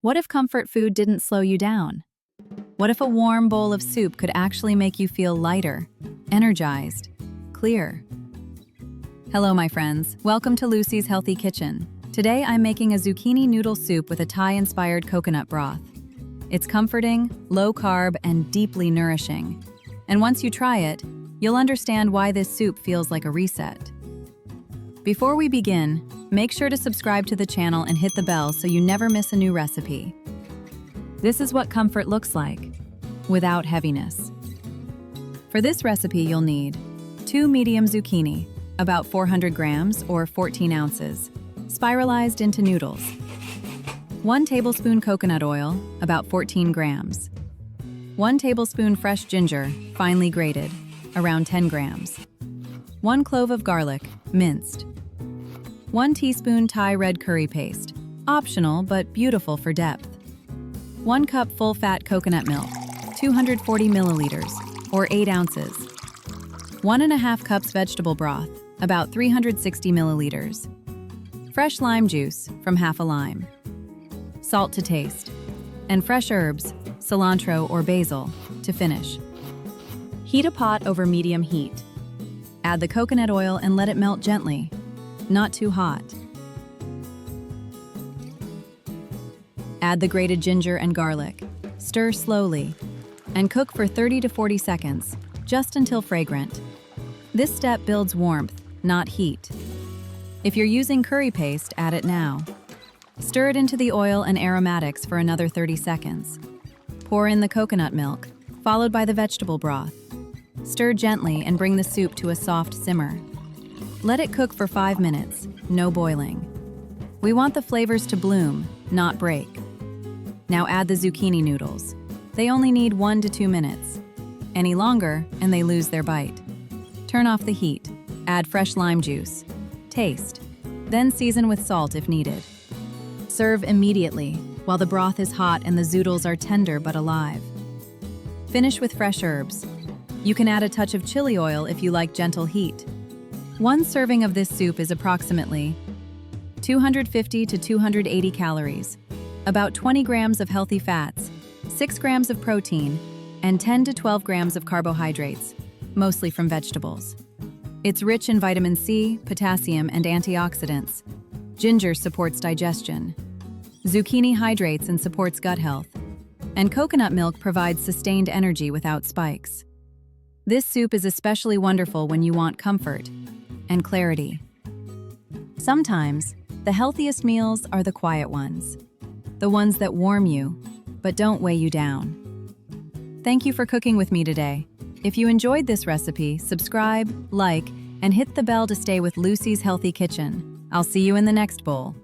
What if comfort food didn't slow you down? What if a warm bowl of soup could actually make you feel lighter, energized, clear? Hello, my friends. Welcome to Lucy's Healthy Kitchen. Today, I'm making a zucchini noodle soup with a Thai-inspired coconut broth. It's comforting, low-carb, and deeply nourishing. And once you try it, you'll understand why this soup feels like a reset. Before we begin, make sure to subscribe to the channel and hit the bell so you never miss a new recipe. This is what comfort looks like, without heaviness. For this recipe, you'll need 2 medium zucchini, about 400 grams or 14 ounces, spiralized into noodles. 1 tablespoon coconut oil, about 14 grams. 1 tablespoon fresh ginger, finely grated, around 10 grams. 1 clove of garlic, minced. 1 teaspoon Thai red curry paste, optional but beautiful for depth. 1 cup full-fat coconut milk, 240 milliliters, or 8 ounces. 1.5 cups vegetable broth, about 360 milliliters. Fresh lime juice, from half a lime. Salt to taste. And fresh herbs, cilantro or basil, to finish. Heat a pot over medium heat. Add the coconut oil and let it melt gently, not too hot. Add the grated ginger and garlic. Stir slowly and cook for 30 to 40 seconds, just until fragrant. This step builds warmth, not heat. If you're using curry paste, add it now. Stir it into the oil and aromatics for another 30 seconds. Pour in the coconut milk, followed by the vegetable broth. Stir gently and bring the soup to a soft simmer. Let it cook for 5 minutes, no boiling. We want the flavors to bloom, not break. Now add the zucchini noodles. They only need 1 to 2 minutes. Any longer, and they lose their bite. Turn off the heat. Add fresh lime juice. Taste. Then season with salt if needed. Serve immediately, while the broth is hot and the zoodles are tender but alive. Finish with fresh herbs. You can add a touch of chili oil if you like gentle heat. 1 serving of this soup is approximately 250 to 280 calories, about 20 grams of healthy fats, 6 grams of protein, and 10 to 12 grams of carbohydrates, mostly from vegetables. It's rich in vitamin C, potassium, and antioxidants. Ginger supports digestion. Zucchini hydrates and supports gut health. And coconut milk provides sustained energy without spikes. This soup is especially wonderful when you want comfort and clarity. Sometimes, the healthiest meals are the quiet ones, the ones that warm you, but don't weigh you down. Thank you for cooking with me today. If you enjoyed this recipe, subscribe, like, and hit the bell to stay with Lucy's Healthy Kitchen. I'll see you in the next bowl.